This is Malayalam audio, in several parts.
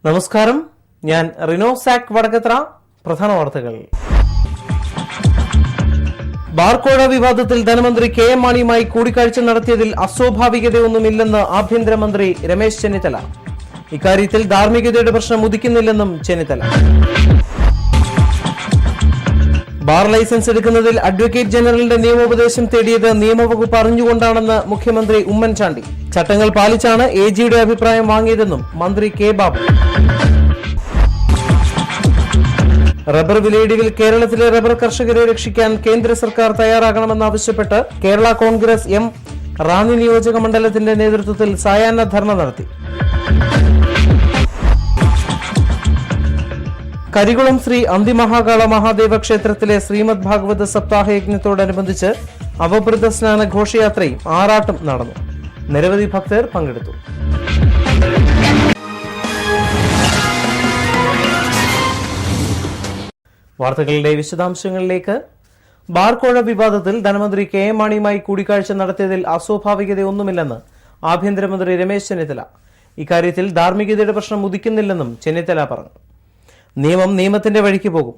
നമസ്കാരം, ഞാൻ റിനോ സാക് വടക്കത്ര. പ്രധാന വാർത്തകൾ. ബാർക്കോഴ വിവാദത്തിൽ ധനമന്ത്രി കെ എം മാണിയുമായി കൂടിക്കാഴ്ച നടത്തിയതിൽ അസ്വാഭാവികതയൊന്നുമില്ലെന്ന് ആഭ്യന്തരമന്ത്രി രമേശ് ചെന്നിത്തല. ഇക്കാര്യത്തിൽ ധാർമ്മികതയുടെ പ്രശ്നം ഉദിക്കുന്നില്ലെന്നും ചെന്നിത്തല. ബാർ ലൈസൻസ് എടുക്കുന്നതിൽ അഡ്വക്കേറ്റ് ജനറലിന്റെ നിയമോപദേശം തേടിയത് നിയമവകുപ്പ് അറിഞ്ഞുകൊണ്ടാണെന്ന് മുഖ്യമന്ത്രി ഉമ്മൻചാണ്ടി. ചട്ടങ്ങൾ പാലിച്ചാണ് എജിയുടെ അഭിപ്രായം വാങ്ങിയതെന്നും മന്ത്രി കെ ബാബു. റബ്ബർ വിലയിടിവിൽ കേരളത്തിലെ റബ്ബർ കർഷകരെ രക്ഷിക്കാൻ കേന്ദ്ര സർക്കാർ തയ്യാറാകണമെന്നാവശ്യപ്പെട്ട് കേരള കോൺഗ്രസ് എം റാന്നി നിയോജക മണ്ഡലത്തിന്റെ നേതൃത്വത്തിൽ സായാഹ്ന ധർണ നടത്തി. കരികുളം ശ്രീ അന്തിമഹാകാള മഹാദേവ ക്ഷേത്രത്തിലെ ശ്രീമദ് ഭാഗവത സപ്താഹ യജ്ഞത്തോടനുബന്ധിച്ച് അവഭൃത സ്നാന ഘോഷയാത്രയും ആറാട്ടും നടന്നു. നിരവധി ഭക്തർ പങ്കെടുത്തു. വാർത്തകളുടെ വിശദാംശങ്ങളിലേക്ക്. ബാർക്കോഴ വിവാദത്തിൽ ധനമന്ത്രി കെ എം മാണിയുമായി കൂടിക്കാഴ്ച നടത്തിയതിൽ അസ്വാഭാവികതയൊന്നുമില്ലെന്ന് ആഭ്യന്തരമന്ത്രി രമേശ് ചെന്നിത്തല. ഇക്കാര്യത്തിൽ ധാർമ്മികതയുടെ പ്രശ്നം ഉദിക്കുന്നില്ലെന്നും ചെന്നിത്തല പറഞ്ഞു. നിയമം നിയമത്തിന്റെ വഴിക്ക് പോകും.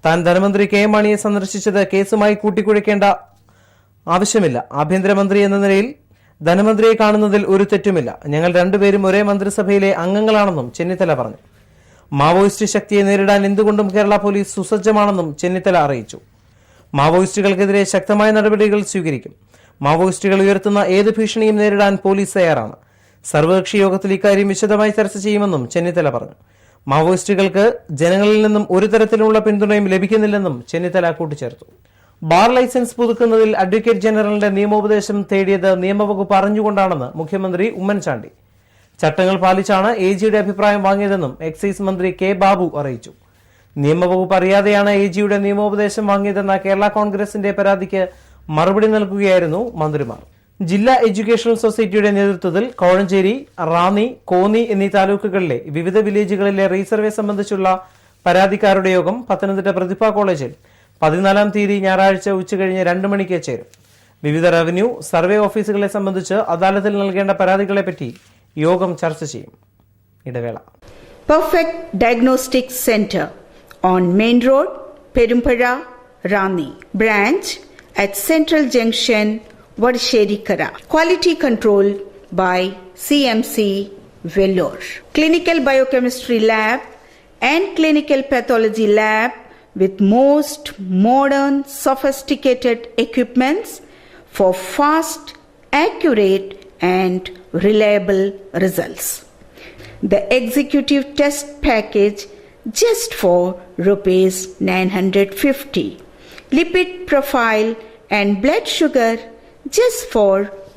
താൻ ധനമന്ത്രി കെ എം മാണിയെ സന്ദർശിച്ചത് കേസുമായി കൂട്ടിക്കുഴയ്ക്കേണ്ട ആവശ്യമില്ല. ആഭ്യന്തരമന്ത്രി എന്ന നിലയിൽ ധനമന്ത്രിയെ കാണുന്നതിൽ ഒരു തെറ്റുമില്ല. ഞങ്ങൾ രണ്ടുപേരും ഒരേ മന്ത്രിസഭയിലെ അംഗങ്ങളാണെന്നും ചെന്നിത്തല പറഞ്ഞു. മാവോയിസ്റ്റ് ശക്തിയെ നേരിടാൻ എന്തുകൊണ്ടും കേരള പോലീസ് സുസജ്ജമാണെന്നും ചെന്നിത്തല അറിയിച്ചു. മാവോയിസ്റ്റുകൾക്കെതിരെ ശക്തമായ നടപടികൾ സ്വീകരിക്കും. മാവോയിസ്റ്റുകൾ ഉയർത്തുന്ന ഏത് ഭീഷണിയും നേരിടാൻ പോലീസ് തയ്യാറാണ്. സർവകക്ഷി യോഗത്തിൽ ഇക്കാര്യം വിശദമായി ചർച്ച ചെയ്യുമെന്നും ചെന്നിത്തല പറഞ്ഞു. മാവോയിസ്റ്റുകൾക്ക് ജനങ്ങളിൽ നിന്നും ഒരു തരത്തിലുള്ള പിന്തുണയും ലഭിക്കുന്നില്ലെന്നും ചെന്നിത്തല കൂട്ടിച്ചേർത്തു. ബാർ ലൈസൻസ് പുതുക്കുന്നതിൽ അഡ്വക്കേറ്റ് ജനറലിന്റെ നിയമോപദേശം തേടിയത് നിയമവകുപ്പ് അറിഞ്ഞുകൊണ്ടാണെന്ന് മുഖ്യമന്ത്രി ഉമ്മൻചാണ്ടി. ചട്ടങ്ങൾ പാലിച്ചാണ് എജിയുടെ അഭിപ്രായം വാങ്ങിയതെന്നും എക്സൈസ് മന്ത്രി കെ ബാബു അറിയിച്ചു. നിയമവകുപ്പ് അറിയാതെയാണ് എജിയുടെ നിയമോപദേശം വാങ്ങിയതെന്ന കേരള കോൺഗ്രസിന്റെ പരാതിക്ക് മറുപടി നൽകുകയായിരുന്നു മന്ത്രിമാർ. ജില്ലാ എഡ്യൂക്കേഷണൽ സൊസൈറ്റിയുടെ നേതൃത്വത്തിൽ കോഴഞ്ചേരി, റാന്നി, കോന്നി എന്നീ താലൂക്കുകളിലെ വിവിധ വില്ലേജുകളിലെ റീസർവേ സംബന്ധിച്ചുള്ള പരാതിക്കാരുടെ യോഗം പത്തനംതിട്ട പ്രതിഭ കോളേജിൽ 14 തീയതി ഞായറാഴ്ച ഉച്ചകഴിഞ്ഞ് 2 മണിക്ക് ചേരും. വിവിധ റവന്യൂ, സർവേ ഓഫീസുകളെ സംബന്ധിച്ച് അദാലത്തിൽ നൽകേണ്ട പരാതികളെപ്പറ്റി യോഗം ചർച്ച ചെയ്യും. ഇടവേള. Perfect Diagnostic Center on Main Road, Perumpara, Rani. Branch at Central Junction, Vadasherikara. Quality control by CMC Vellore. Clinical Biochemistry Lab and Clinical Pathology Lab with most modern sophisticated equipments for fast, accurate and reliable results. The executive test package just for rupees 950. Lipid profile and blood sugar just for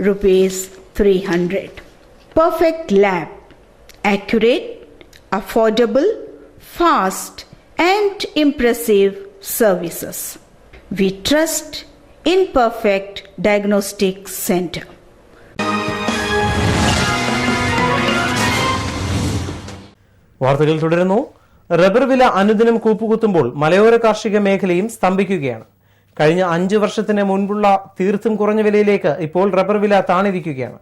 rupees 300. Perfect Lab. Accurate, affordable, fast and impressive services. We trust in Perfect Diagnostic Center. വാർത്തകൾ തുടരുന്നു. റബ്ബർ വില അനുദിനം കൂപ്പുകുത്തുമ്പോൾ മലയോര കാർഷിക മേഖലയും സ്തംഭിക്കുകയാണ്. കഴിഞ്ഞ 5 വർഷത്തിന് മുൻപുള്ള തീർത്തും കുറഞ്ഞ വിലയിലേക്ക് ഇപ്പോൾ റബ്ബർ വില താണിരിക്കുകയാണ്.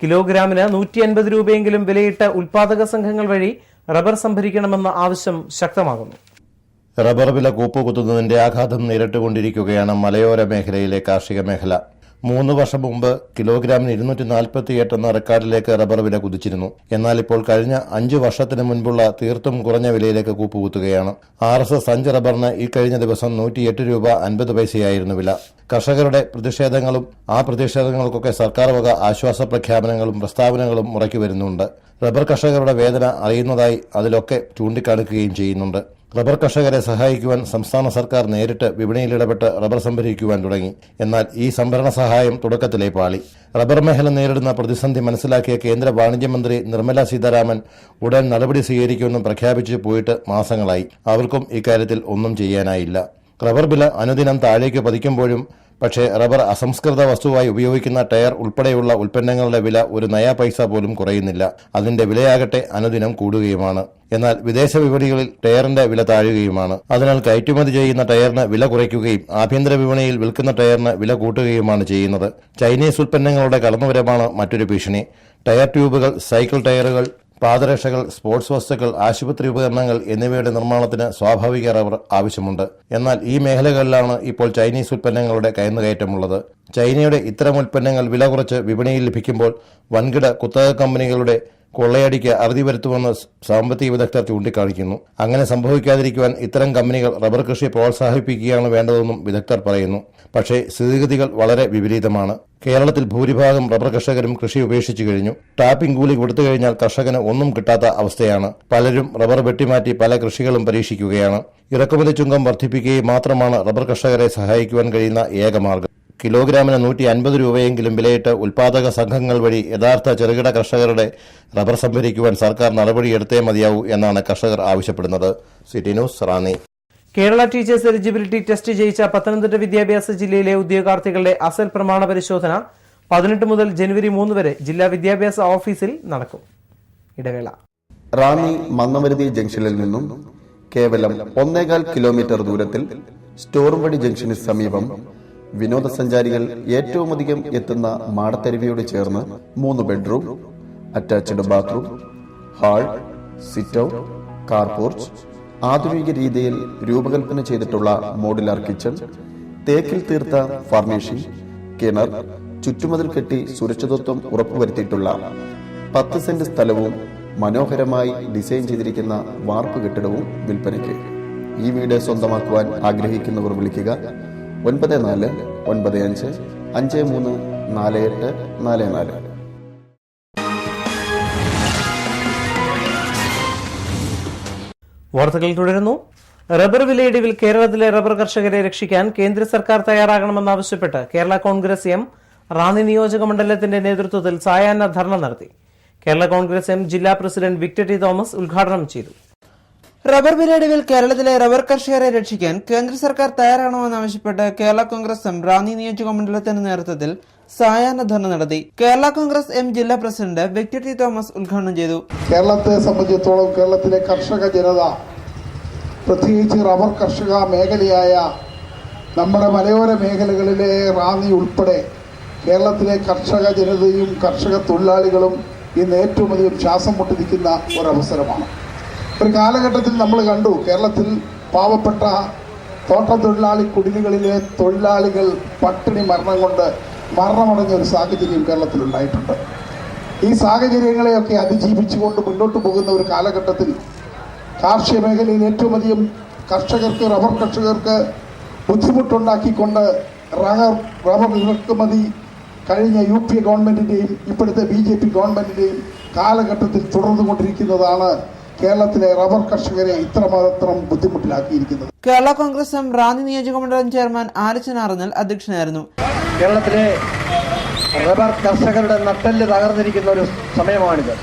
കിലോഗ്രാമിന് 150 രൂപയെങ്കിലും വിലയിട്ട ഉൽപാദക സംഘങ്ങൾ വഴി റബ്ബർ സംഭരിക്കണമെന്ന ആവശ്യം ശക്തമാകുന്നു. റബ്ബർ വില കൂപ്പുകുത്തുന്നതിന്റെ ആഘാതം നേരിട്ടുകൊണ്ടിരിക്കുകയാണ് മലയോര മേഖലയിലെ കാർഷിക മേഖല. 3 വർഷം മുമ്പ് കിലോഗ്രാമിന് 248 എന്ന റെക്കോർഡിലേക്ക് റബ്ബർ വില കുതിച്ചിരുന്നു. എന്നാൽ ഇപ്പോൾ കഴിഞ്ഞ 5 വർഷത്തിന് മുൻപുള്ള തീർത്തും കുറഞ്ഞ വിലയിലേക്ക് കൂപ്പുകുത്തുകയാണ്. RSS 5 റബ്ബറിന് ഈ കഴിഞ്ഞ ദിവസം 108 രൂപ 50 പൈസയായിരുന്നു വില. കർഷകരുടെ പ്രതിഷേധങ്ങളും ആ പ്രതിഷേധങ്ങൾക്കൊക്കെ സർക്കാർ വക ആശ്വാസ പ്രഖ്യാപനങ്ങളും പ്രസ്താവനകളും മുറയ്ക്ക് വരുന്നുണ്ട്. റബ്ബർ കർഷകരുടെ വേദന അറിയുന്നതായി അതിലൊക്കെ ചൂണ്ടിക്കാണിക്കുകയും ചെയ്യുന്നുണ്ട്. റബ്ബർ കർഷകരെ സഹായിക്കുവാൻ സംസ്ഥാന സർക്കാർ നേരിട്ട് വിപണിയിൽ ഇടപെട്ട് റബ്ബർ സംഭരിക്കുവാൻ തുടങ്ങി. എന്നാൽ ഈ സംഭരണ സഹായം തുടക്കത്തിലേ പാളി. റബ്ബർ മേഖല നേരിടുന്ന പ്രതിസന്ധി മനസ്സിലാക്കിയ കേന്ദ്ര വാണിജ്യമന്ത്രി നിർമ്മല സീതാരാമൻ ഉടൻ നടപടി സ്വീകരിക്കുമെന്നും പ്രഖ്യാപിച്ചു പോയിട്ട് മാസങ്ങളായി. അവർക്കും ഇക്കാര്യത്തിൽ ഒന്നും ചെയ്യാനായില്ല. റബ്ബർ വില അനുദിനം താഴേക്ക് പതിക്കുമ്പോഴും പക്ഷേ റബ്ബർ അസംസ്കൃത വസ്തുവായി ഉപയോഗിക്കുന്ന ടയർ ഉൾപ്പെടെയുള്ള ഉൽപ്പന്നങ്ങളുടെ വില ഒരു നയാ പൈസ പോലും കുറയുന്നില്ല. അതിന്റെ വിലയാകട്ടെ അനുദിനം കൂടുകയുമാണ്. എന്നാൽ വിദേശ വിപണികളിൽ ടയറിന്റെ വില താഴുകയുമാണ്. അതിനാൽ കയറ്റുമതി ചെയ്യുന്ന ടയറിന് വില കുറയ്ക്കുകയും ആഭ്യന്തര വിപണിയിൽ വിൽക്കുന്ന ടയറിന് വില കൂട്ടുകയുമാണ് ചെയ്യുന്നത്. ചൈനീസ് ഉൽപ്പന്നങ്ങളുടെ കടന്നുവരവാണ് മറ്റൊരു ഭീഷണി. ടയർ ട്യൂബുകൾ, സൈക്കിൾ ടയറുകൾ, പാദരക്ഷകൾ, സ്പോർട്സ് വസ്തുക്കൾ, ആശുപത്രി ഉപകരണങ്ങൾ എന്നിവയുടെ നിർമ്മാണത്തിന് സ്വാഭാവിക റബ്ബർ ആവശ്യമുണ്ട്. എന്നാൽ ഈ മേഖലകളിലാണ് ഇപ്പോൾ ചൈനീസ് ഉൽപ്പന്നങ്ങളുടെ കയറ്റുമുള്ളത്. ചൈനയുടെ ഇത്തരം ഉൽപ്പന്നങ്ങൾ വില കുറച്ച് വിപണിയിൽ ലഭിക്കുമ്പോൾ വൻകിട കുത്തക കമ്പനികളുടെ കൊള്ളയടിക്ക് അറുതി വരുത്തുമെന്ന് സാമ്പത്തിക വിദഗ്ധർ ചൂണ്ടിക്കാണിക്കുന്നു. അങ്ങനെ സംഭവിക്കാതിരിക്കുവാൻ ഇത്തരം കമ്പനികൾ റബ്ബർ കൃഷി പ്രോത്സാഹിപ്പിക്കുകയാണ് വേണ്ടതെന്നും വിദഗ്ധർ പറയുന്നു. പക്ഷേ സ്ഥിതിഗതികൾ വളരെ വിപരീതമാണ്. കേരളത്തിൽ ഭൂരിഭാഗം റബ്ബർ കർഷകരും കൃഷി ഉപേക്ഷിച്ചു കഴിഞ്ഞു. ടാപ്പിംഗ് കൂലി കൊടുത്തു കഴിഞ്ഞാൽ കർഷകന് ഒന്നും കിട്ടാത്ത അവസ്ഥയാണ്. പലരും റബ്ബർ വെട്ടിമാറ്റി പല കൃഷികളും പരീക്ഷിക്കുകയാണ്. ഇറക്കുമതി ചുങ്കം വർദ്ധിപ്പിക്കുകയും മാത്രമാണ് റബ്ബർ കർഷകരെ സഹായിക്കുവാൻ കഴിയുന്ന ഏക മാർഗം. കിലോഗ്രാമിന് 150 രൂപയെങ്കിലും വിലയിട്ട് ഉൽപാദക സംഘങ്ങൾ വഴി യഥാർത്ഥ ചെറുകിട കർഷകരുടെ റബ്ബർ സംഭരിക്കുവാൻ സർക്കാർ നടപടിയെടുത്തേ മതിയാവൂ എന്നാണ് കർഷകർ ആവശ്യപ്പെടുന്നത്. City news, Ranni. Kerala teachers eligibility test ജയിച്ച പത്തനംതിട്ട വിദ്യാഭ്യാസ ജില്ലയിലെ ഉദ്യോഗാർത്ഥികളുടെ അസൽ പ്രമാണ പരിശോധന 18 മുതൽ ജനുവരി 3 വരെ ജില്ലാ വിദ്യാഭ്യാസ ഓഫീസിൽ നടക്കും. ഇടവേള. റാന്നി മന്നമരുതി ജംഗ്ഷനിൽ നിന്നും കേവലം 1.25 കിലോമീറ്റർ ദൂരത്തിൽ സ്റ്റോറുംപടി ജംഗ്ഷന് സമീപം വിനോദസഞ്ചാരികൾ ഏറ്റവുമധികം എത്തുന്ന മാടത്തരുവിയോട് ചേർന്ന് 3 bedroom, attached bathroom, hall, sit out, car porch, ആധുനിക രീതിയിൽ രൂപകൽപ്പന ചെയ്തിട്ടുള്ള മോഡുലാർ കിച്ചൺ, തേക്കിൽ തീർത്ത ഫർണിഷിംഗ്, കിണർ, ചുറ്റുമതിൽ കെട്ടി സുരക്ഷിതത്വം ഉറപ്പുവരുത്തിയിട്ടുള്ള 10 സെന്റ് സ്ഥലവും മനോഹരമായി ഡിസൈൻ ചെയ്തിരിക്കുന്ന വാർപ്പ് കെട്ടിടവും വിൽപ്പനയ്ക്ക്. ഈ വീട് സ്വന്തമാക്കുവാൻ ആഗ്രഹിക്കുന്നവർ വിളിക്കുക 9495534844. വാർത്തകൾ തുടരുന്നു. റബ്ബർ വിലയിടിവിൽ കേരളത്തിലെ റബ്ബർ കർഷകരെ രക്ഷിക്കാൻ കേന്ദ്ര സർക്കാർ തയ്യാറാകണമെന്നാവശ്യപ്പെട്ട് കേരള കോൺഗ്രസ് എം റാന്നി നിയോജക മണ്ഡലത്തിന്റെ നേതൃത്വത്തിൽ സായാഹ്ന ധർണ നടത്തി. കേരള കോൺഗ്രസ് എം ജില്ലാ പ്രസിഡന്റ് വിക്ടർ ടി തോമസ് ഉദ്ഘാടനം ചെയ്തു. റബ്ബർ വിലയിടിവിൽ കേരളത്തിലെ റബ്ബർ കർഷകരെ രക്ഷിക്കാൻ കേന്ദ്ര സർക്കാർ തയ്യാറാകണമെന്നാവശ്യപ്പെട്ട് കേരള കോൺഗ്രസ് എം റാന്നി നിയോജക മണ്ഡലത്തിന്റെ നേതൃത്വത്തിൽ സായാഹ്ന ധർണ നടത്തി. കേരള കോൺഗ്രസ് എം ജില്ലാ പ്രസിഡന്റ് വിക്ടർ ടി തോമസ് ഉദ്ഘാടനം ചെയ്തു. കേരളത്തെ സംബന്ധിച്ചിടത്തോളം കേരളത്തിലെ കർഷക ജനത, പ്രത്യേകിച്ച് റബ്ബർ കർഷക മേഖലയായ നമ്മുടെ മലയോര മേഖലകളിലെ റാന്നി ഉൾപ്പെടെ കേരളത്തിലെ കർഷക ജനതയും കർഷക തൊഴിലാളികളും ഇന്ന് ഏറ്റവും അധികം ശ്വാസം മുട്ടിരിക്കുന്ന ഒരവസരമാണ്. ഒരു കാലഘട്ടത്തിൽ നമ്മൾ കണ്ടു, കേരളത്തിൽ പാവപ്പെട്ട തോട്ടത്തൊഴിലാളി കുടിലുകളിലെ തൊഴിലാളികൾ പട്ടിണി മരണമടഞ്ഞ ഒരു സാഹചര്യം കേരളത്തിലുണ്ടായിട്ടുണ്ട്. ഈ സാഹചര്യങ്ങളെയൊക്കെ അതിജീവിച്ചുകൊണ്ട് മുന്നോട്ട് പോകുന്ന ഒരു കാലഘട്ടത്തിൽ കാർഷിക മേഖലയിൽ ഏറ്റവും അധികം കർഷകർക്ക്, റബ്ബർ കർഷകർക്ക് ബുദ്ധിമുട്ടുണ്ടാക്കിക്കൊണ്ട് റബ്ബർ ഇറക്കുമതി കഴിഞ്ഞ UP ഗവൺമെന്റിന്റെയും ഇപ്പോഴത്തെ BJP ഗവൺമെന്റിന്റെയും കാലഘട്ടത്തിൽ തുടർന്നുകൊണ്ടിരിക്കുന്നതാണ് കേരളത്തിലെ റബ്ബർ കർഷകരെ ഇത്രമാത്രം ബുദ്ധിമുട്ടിലാക്കിയിരിക്കുന്നത്. കേരള കോൺഗ്രസ് എം റാന്നി നിയോജക മണ്ഡലം ചെയർമാൻ ആലിച്ചൻ ആറന്നൽ അധ്യക്ഷനായിരുന്നു. കേരളത്തിലെ റബ്ബർ കർഷകരുടെ നട്ടെല്ല് തകർന്നിരിക്കുന്ന ഒരു സമയമാണിത്.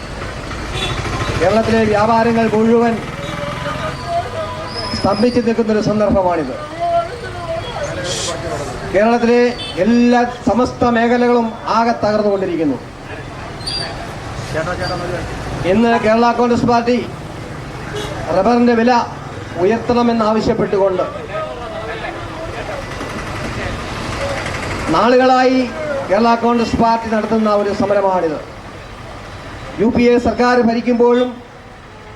കേരളത്തിലെ വ്യാപാരങ്ങൾ മുഴുവൻ സ്തംഭിച്ചു നിൽക്കുന്നൊരു സന്ദർഭമാണിത്. കേരളത്തിലെ എല്ലാ സമസ്ത മേഖലകളും ആകെ തകർന്നുകൊണ്ടിരിക്കുന്നു. ഇന്ന് കേരള കോൺഗ്രസ് പാർട്ടി റബ്ബറിന്റെ വില ഉയർത്തണമെന്നാവശ്യപ്പെട്ടുകൊണ്ട് നാളുകളായി കേരള കോൺഗ്രസ് പാർട്ടി നടത്തുന്ന ഒരു സമരമാണിത്. UPA സർക്കാർ ഭരിക്കുമ്പോഴും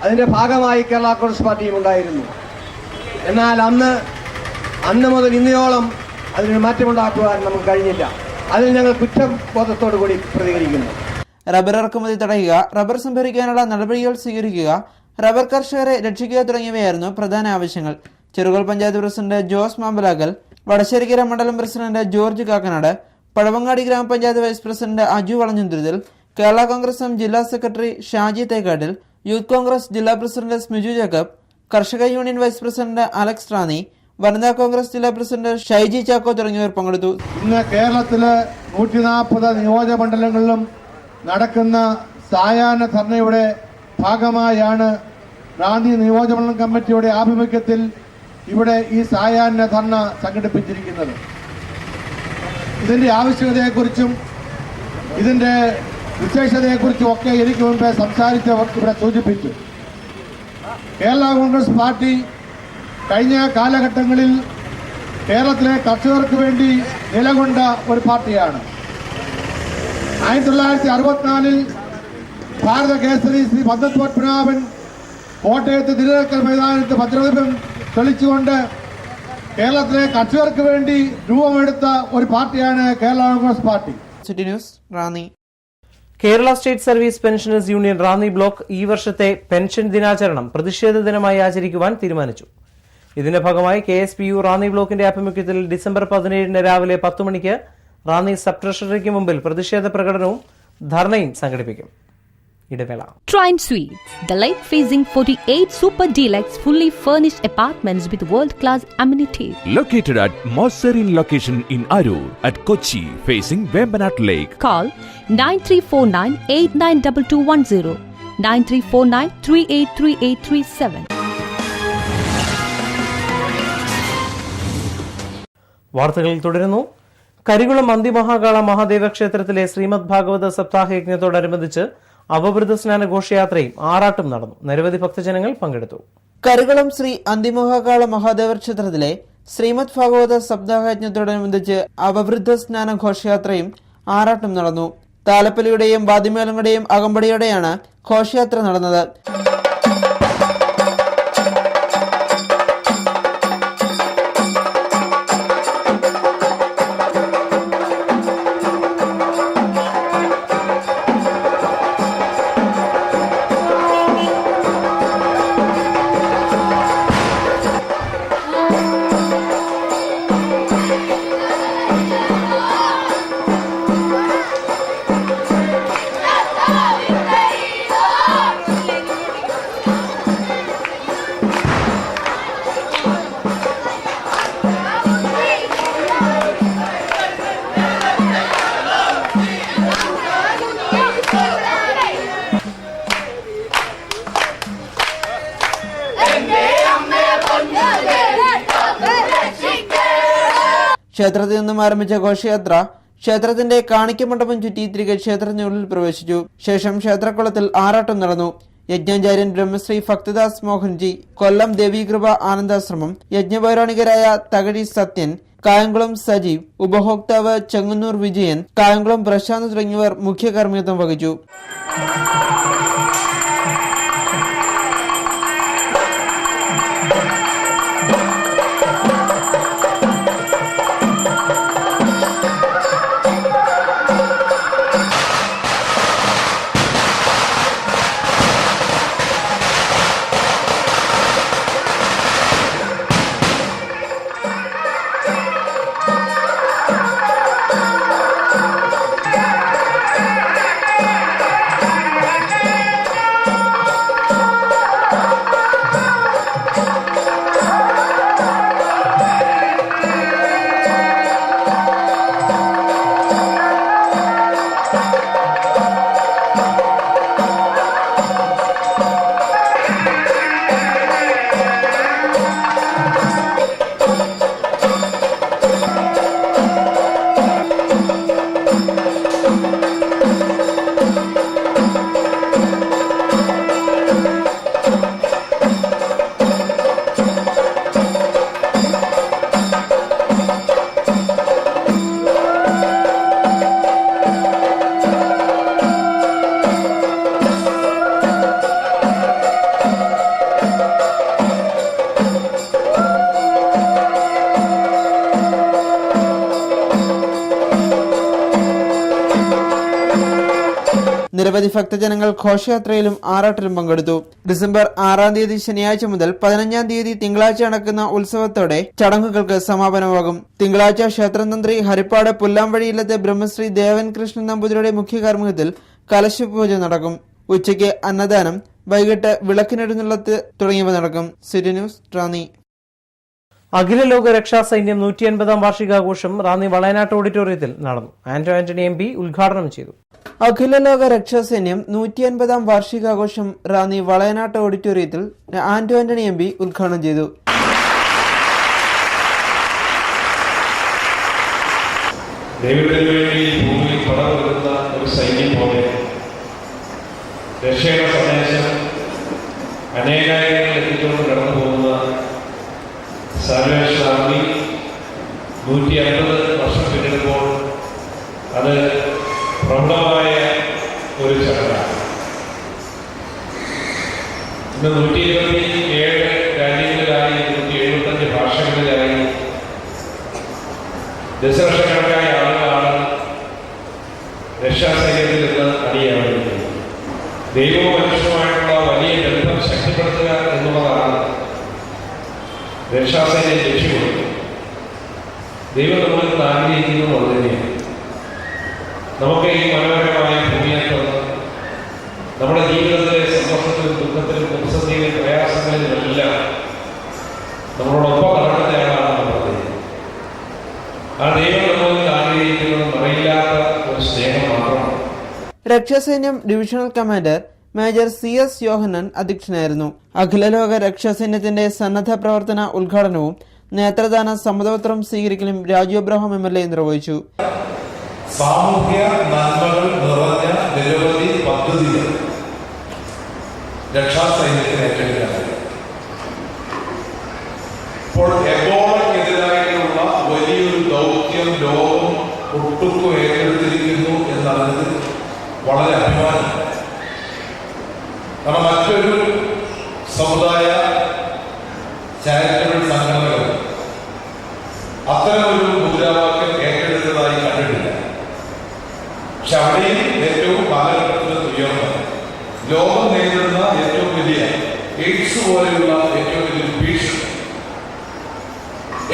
അതിൻ്റെ ഭാഗമായി കേരള കോൺഗ്രസ് പാർട്ടിയും ഉണ്ടായിരുന്നു. എന്നാൽ അന്ന് മുതൽ ഇന്നയോളം അതിന് മാറ്റമുണ്ടാക്കുവാൻ നമുക്ക് കഴിഞ്ഞില്ല. അതിൽ ഞങ്ങൾ കുറ്റബോധത്തോടു കൂടി പ്രതികരിക്കുന്നു. റബ്ബർ ഇറക്കുമതി തടയുക, റബ്ബർ സംഭരിക്കാനുള്ള നടപടികൾ സ്വീകരിക്കുക, റബ്ബർ കർഷകരെ രക്ഷിക്കുക തുടങ്ങിയവയായിരുന്നു പ്രധാന ആവശ്യങ്ങൾ. ചെറുകോൽ പഞ്ചായത്ത് പ്രസിഡന്റ് ജോസ് മാമ്പലാക്കൽ, വടശ്ശേരിക്കര മണ്ഡലം പ്രസിഡന്റ് ജോർജ് കാക്കനാട്, പഴവങ്ങാടി ഗ്രാമപഞ്ചായത്ത് vice president Aju Valanjunthirithil, Kerala Congress M ജില്ലാ സെക്രട്ടറി ഷാജി തേക്കാട്ടിൽ, യൂത്ത് കോൺഗ്രസ് ജില്ലാ പ്രസിഡന്റ് സ്മിജു ജേക്കബ്, കർഷക union vice president Alex Ranni, വനിതാ കോൺഗ്രസ് ജില്ലാ പ്രസിഡന്റ് ഷൈജി ചാക്കോ തുടങ്ങിയവർ പങ്കെടുത്തു. ഇന്ന് കേരളത്തിലെ 140 നിയോജക മണ്ഡലങ്ങളിലും നടക്കുന്ന സായാഹ്ന ധർണയുടെ ഭാഗമായാണ് റാന്നി നിയോജകമണ്ഡലം കമ്മിറ്റിയുടെ ആഭിമുഖ്യത്തിൽ ഇവിടെ ഈ സായാഹ്ന ധർണ സംഘടിപ്പിച്ചിരിക്കുന്നത്. ഇതിന്റെ ആവശ്യകതയെക്കുറിച്ചും ഇതിന്റെ വിശേഷതയെക്കുറിച്ചും ഒക്കെ എനിക്ക് മുമ്പേ സംസാരിച്ചവർ ഇവിടെ സൂചിപ്പിച്ചു. കേരള കോൺഗ്രസ് പാർട്ടി കഴിഞ്ഞ കാലഘട്ടങ്ങളിൽ കേരളത്തിലെ കർഷകർക്ക് വേണ്ടി നിലകൊണ്ട ഒരു പാർട്ടിയാണ്. 1964 ഭാരത കേസരി ശ്രീ പന്തത്ത് പത്മനാഭൻ കോട്ടയത്ത് തിരുനക്കര മൈതാനത്ത് ഭദ്രദീപം തെളിച്ചുകൊണ്ട് കേരളത്തിലെ കർഷകർക്ക് വേണ്ടി രൂപമെടുത്ത ഒരു പാർട്ടിയാണ് Kerala Congress party. City news Ranni. Kerala state service pensioners union Ranni block ഈ വർഷത്തെ പെൻഷൻ ദിനാചരണം പ്രതിഷേധ ദിനമായി ആചരിക്കുവാൻ തീരുമാനിച്ചു. ഇതിന്റെ ഭാഗമായി KSPU റാന്നി ബ്ലോക്കിന്റെ ആഭിമുഖ്യത്തിൽ ഡിസംബർ 17 രാവിലെ 10 മണിക്ക് റാന്നി സബ് ട്രഷറിക്ക് മുമ്പിൽ പ്രതിഷേധ പ്രകടനവും ധർണയും സംഘടിപ്പിക്കും. ഇടവേള. Trine Suites, the lake-facing 48 super deluxe fully furnished apartments with world-class amenities. Located at most serene location in Arur at Kochi, facing Vembanad Lake. Call 9349892210, 9349383837. വാർത്തകൾ തുടരുന്നു. കരികുളം അന്തിമഹാകാള മഹാദേവ ക്ഷേത്രത്തിലെ ശ്രീമദ് ഭാഗവത സപ്താഹ യജ്ഞത്തോടനുബന്ധിച്ച് അവഭൃത സ്നാന ഘോഷയാത്രയും ആറാട്ടും നടന്നു. നിരവധി ഭക്തജനങ്ങൾ പങ്കെടുത്തു. കരികുളം ശ്രീ അന്തിമഹാകാള മഹാദേവ ക്ഷേത്രത്തിലെ ശ്രീമദ് ഭാഗവത സപ്താഹയജ്ഞത്തോടനുബന്ധിച്ച് അവഭൃത സ്നാന ഘോഷയാത്രയും ആറാട്ടും നടന്നു. താലപ്പൊലിയുടെയും വാദ്യമേളങ്ങളുടെയും അകമ്പടിയോടെയാണ് ഘോഷയാത്ര നടന്നത്. ക്ഷേത്രത്തിൽ നിന്നും ആരംഭിച്ച ഘോഷയാത്ര ക്ഷേത്രത്തിന്റെ കാണിക്കമണ്ഡപം ചുറ്റി തിരികെ ക്ഷേത്രത്തിനുള്ളിൽ പ്രവേശിച്ചു. ശേഷം ക്ഷേത്രക്കുളത്തിൽ ആറാട്ടം നടന്നു. യജ്ഞാചാര്യൻ ബ്രഹ്മശ്രീ ഭക്തദാസ് മോഹൻജി, കൊല്ലം ദേവീകൃപ ആനന്ദാശ്രമം യജ്ഞപൗരാണികരായ തകഴി സത്യൻ, കായംകുളം സജീവ്, ഉപഭോക്താവ് ചെങ്ങന്നൂർ വിജയൻ, കായംകുളം പ്രശാന്ത് തുടങ്ങിയവർ മുഖ്യ കാർമ്മികത്വം വഹിച്ചു. നിരവധി ഭക്തജനങ്ങൾ ഘോഷയാത്രയിലും ആറാട്ടിലും പങ്കെടുത്തു. ഡിസംബർ 6 ശനിയാഴ്ച മുതൽ 15 തിങ്കളാഴ്ച നടക്കുന്ന ഉത്സവത്തോടെ ചടങ്ങുകൾക്ക് സമാപനമാകും. തിങ്കളാഴ്ച ക്ഷേത്രം തന്ത്രി ഹരിപ്പാട് പുല്ലാംവഴിയിലത്തെ ബ്രഹ്മശ്രീ ദേവൻ കൃഷ്ണൻ നമ്പൂതിരിയുടെ മുഖ്യ കാർമ്മികത്തിൽ കലശപൂജ നടക്കും. ഉച്ചയ്ക്ക് അന്നദാനം, വൈകിട്ട് വിളക്കിനെഴുന്നള്ളത്ത് തുടങ്ങിയവ നടക്കും. City news Ranni. അഖില ലോക രക്ഷാസൈന്യം 150-ാം വാർഷികാഘോഷം റാന്നി വളയനാട്ട് ഓഡിറ്റോറിയത്തിൽ നടന്നു. ആന്റണി MP ഉദ്ഘാടനം ചെയ്തു. അഖില ലോക രക്ഷാസൈന്യം 150-ാം വാർഷികാഘോഷം റാന്നി വളയനാട്ട് ഓഡിറ്റോറിയത്തിൽ ആന്റണി MP ഉദ്ഘാടനം ചെയ്തു. ദൈവത്തിന് വേണ്ടി ഭൂമിയിൽ പടവെടുക്കുന്ന ഒരു സൈന്യം പോലെ രക്ഷയുടെ സന്ദേശം അനേകായിരങ്ങൾ എത്തിച്ചുകൊണ്ട് കടന്നു പോകുന്ന സാൽവേഷൻ ആർമി 150 വർഷം പിന്നിടുമ്പോൾ അത് പ്രൗഢമായ ഒരു ചടങ്ങാണ്. ഇന്ന് 127 രാജ്യങ്ങളിലായി 175 ഭാഷകളിലായി ദശലക്ഷക്കണക്കായ ആളുകളാണ് രക്ഷാസൈന്യത്തിൽ നിന്ന് അണിയാവുന്നത്. ദൈവവും മനുഷ്യനുമായിട്ടുള്ള വലിയ ബന്ധം ശക്തിപ്പെടുത്തുക എന്നുള്ളതാണ് രക്ഷാസൈന്യം ലക്ഷ്യമിടുന്നത്. ദൈവം നമ്മളിൽ നിന്ന് ആഗ്രഹിക്കുന്നത് അത് തന്നെയാണ്. നമുക്ക് ഈ മനോഹരമായ ഭൂമിയെ തുറന്ന് നമ്മുടെ ജീവിതത്തിലെ സന്തോഷത്തിലും ദുഃഖത്തിലും പ്രതിസന്ധിയിലും പ്രയാസങ്ങളിലുമെല്ലാം നമ്മളോടൊപ്പം നടക്കുന്നയാളാണ് നമ്മുടെ ദൈവം. ആ ദൈവം നമ്മളിൽ ആഗ്രഹിക്കുന്നത് മറയില്ലാത്ത ഒരു സ്നേഹം മാത്രമാണ്. രക്ഷാസൈന്യം ഡിവിഷണൽ കമാൻഡർ മേജർ CS യോഹന്നാൻ അധ്യക്ഷനായിരുന്നു. അഖില ലോക രക്ഷാസൈന്യത്തിന്റെ സന്നദ്ധ പ്രവർത്തന ഉദ്ഘാടനവും നേത്രദാന സമ്മതപത്രം സ്വീകരിക്കലും രാജു അബ്രഹാം MLA നിർവഹിച്ചു. സാമൂഹ്യ നന്മകൾ നിറഞ്ഞ നിരവധി പദ്ധതികൾ രക്ഷാസൈന്യത്തിന് ഏറ്റെടുക്കാൻ ഇപ്പോൾ എബോളയ്ക്കെതിരായിട്ടുള്ള വലിയൊരു ദൗത്യം ലോകം ഒട്ടുക്കും ഏറ്റെടുത്തിരിക്കുന്നു എന്നതിൽ വളരെ അഭിമാനം. കാരണം മറ്റൊരു സമുദായ ചാരിറ്റബിൾ സംഘടനകൾ അത്തരമൊരു മുദ്രാവാക്യം ഏറ്റെടുത്തതായി കണ്ടിട്ടില്ല. പക്ഷെ അവിടെയും ഏറ്റവും കാലഘട്ടത്തിൽ ഉയർന്ന ലോകം നേരിടുന്ന ഏറ്റവും വലിയ എയ്ഡ്സ് പോലെയുള്ള ഏറ്റവും വലിയ ഭീഷണി,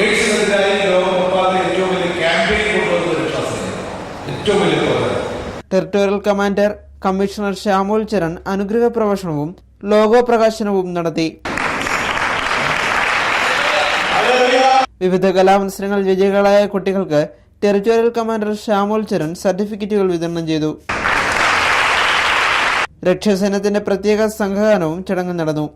എയ്ഡ്സിനെതിരായി ലോകമൊട്ടാകെ ഏറ്റവും വലിയ ക്യാമ്പയിൻ കൊണ്ടുവന്ന രക്ഷാസൈന്യം ഏറ്റവും വലിയ പ്രവർത്തനം. Territorial commander commissioner Shyamol Charan അനുഗ്രഹ പ്രഭാഷണവും ലോഗോ പ്രകാശനവും നടത്തി. വിവിധ കലാമത്സരങ്ങൾ വിജയികളായ കുട്ടികൾക്ക് ടെറിട്ടോറിയൽ കമാൻഡർ ശ്യാമോൾ ചരൺ സർട്ടിഫിക്കറ്റുകൾ വിതരണം ചെയ്തു. രക്ഷാസേനത്തിന്റെ പ്രത്യേക സംഘഗാനവും ചടങ്ങിൽ നടന്നു.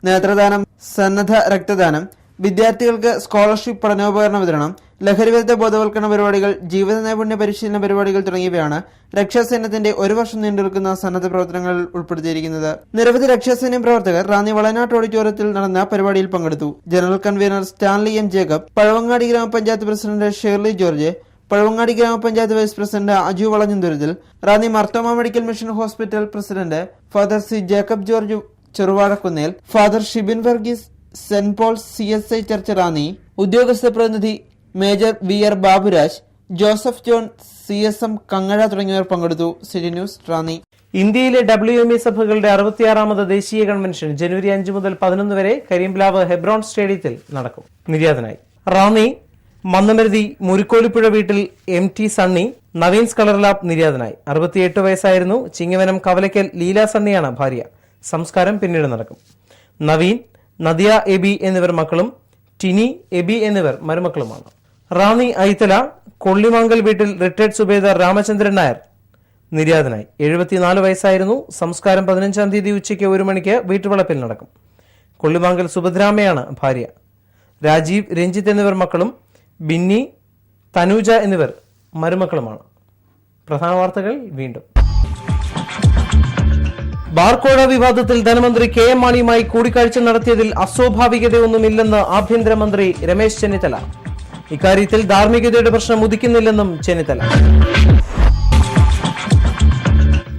നേത്രദാനം, സന്നദ്ധ രക്തദാനം, വിദ്യാർത്ഥികൾക്ക് സ്കോളർഷിപ്പ് പഠനോപകരണ വിതരണം, ലഹരിവിരുദ്ധ ബോധവൽക്കരണ പരിപാടികൾ, ജീവിത നൈപുണ്യ പരിശീലന പരിപാടികൾ തുടങ്ങിയവയാണ് രക്ഷാസേനത്തിന്റെ ഒരു വർഷം നീണ്ടുനിൽക്കുന്ന സന്നദ്ധ പ്രവർത്തനങ്ങളിൽ ഉൾപ്പെടുത്തിയിരിക്കുന്നത്. നിരവധി രക്ഷാസേന പ്രവർത്തകർ റാന്നി വളനാട്ട് ഓഡിറ്റോറിയത്തിൽ നടന്ന പരിപാടിയിൽ പങ്കെടുത്തു. General convener Stanley M. Jacob, Pazhavangadi gramapanchayat president Shirley George, Pazhavangadi ഗ്രാമപഞ്ചായത്ത് vice president Aju Valanjanthuruthil, Ranni Marthoma medical mission hospital president father C. Jacob George Cheruvazhakkunnel, father Shibin Varghese, saint Paul CSI church Ranni, ഉദ്യോഗസ്ഥ പ്രതിനിധി major VR Baburaj, Joseph John, CSM Kangazha തുടങ്ങിയവർ പങ്കെടുത്തു. City news Ranni. ഇന്ത്യയിലെ WME സഭകളുടെ 66ാമത് ദേശീയ കൺവെൻഷൻ ജനുവരി 5 മുതൽ 11 വരെ കരിമ്പ്ലാവ് ഹെബ്രോൺ സ്റ്റേഡിയത്തിൽ നടക്കും. നിര്യാതനായി റാന്നി മന്നമരുതി മുരിക്കോലിപ്പുഴ വീട്ടിൽ MT Sunny, Naveen's colour lab നിര്യാതനായി. 68 വയസ്സായിരുന്നു. ചിങ്ങവനം കവലയ്ക്കൽ ലീല സണ്ണിയാണ് ഭാര്യ. സംസ്കാരം പിന്നീട് നടക്കും. നവീൻ, നദിയ എബി എന്നിവർ മക്കളും ടിനി, എബി എന്നിവർ മരുമക്കളുമാണ്. റാന്നി ഐത്തല കൊള്ളിമാങ്കൽ വീട്ടിൽ റിട്ടയർഡ് സുബേദാർ രാമചന്ദ്രൻ നായർ നിര്യാതനായി. 74 വയസ്സായിരുന്നു. സംസ്കാരം 15-ാം തീയതി ഉച്ചയ്ക്ക് 1 മണിക്ക് വീട്ടുവളപ്പിൽ നടക്കും. കൊള്ളിമാങ്കൽ സുഭദ്രാമയാണ് ഭാര്യ. രാജീവ്, രഞ്ജിത്ത് എന്നിവർ മക്കളും ബിന്നി, തനൂജ എന്നിവർ മരുമക്കളുമാണ്. പ്രധാന വാർത്തകൾ വീണ്ടും. ബാർക്കോഴ വിവാദത്തിൽ ധനമന്ത്രി KM മാണിയുമായി കൂടിക്കാഴ്ച നടത്തിയതിൽ അസ്വാഭാവികതയൊന്നുമില്ലെന്ന് ആഭ്യന്തരമന്ത്രി രമേശ് ചെന്നിത്തല. ഇക്കാര്യത്തിൽ ധാർമ്മികതയുടെ പ്രശ്നം ഉദിക്കുന്നില്ലെന്നും ചെന്നിത്തല.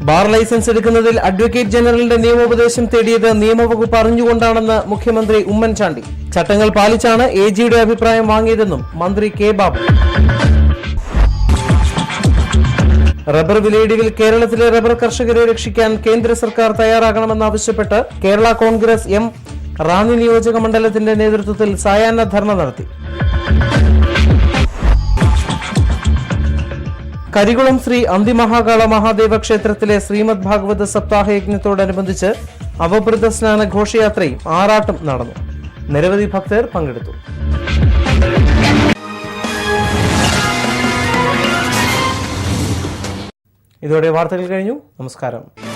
ബാർ ലൈസൻസ് എടുക്കുന്നതിൽ അഡ്വക്കേറ്റ് ജനറലിന്റെ നിയമോപദേശം തേടിയത് നിയമവകുപ്പ് അറിഞ്ഞുകൊണ്ടാണെന്ന് മുഖ്യമന്ത്രി ഉമ്മൻചാണ്ടി. ചട്ടങ്ങൾ പാലിച്ചാണ് AGയുടെ അഭിപ്രായം വാങ്ങിയതെന്നും മന്ത്രി K. ബാബു. റബ്ബർ വിലയിടിവിൽ കേരളത്തിലെ റബ്ബർ കർഷകരെ രക്ഷിക്കാൻ കേന്ദ്ര സർക്കാർ തയ്യാറാകണമെന്നാവശ്യപ്പെട്ട് കേരള കോൺഗ്രസ് M റാന്നി നിയോജക മണ്ഡലത്തിന്റെ നേതൃത്വത്തിൽ സായാഹ്ന ധർണ നടത്തി. കരികുളം ശ്രീ അന്തിമഹാകാള മഹാദേവ ക്ഷേത്രത്തിലെ ശ്രീമദ് ഭാഗവത സപ്താഹ യജ്ഞത്തോടനുബന്ധിച്ച് അവഭൃത സ്നാന ഘോഷയാത്രയും ആറാട്ടും നടന്നു. നിരവധി ഭക്തർ പങ്കെടുത്തു. ഇതോടെ വാർത്തകൾ കഴിഞ്ഞു. നമസ്കാരം.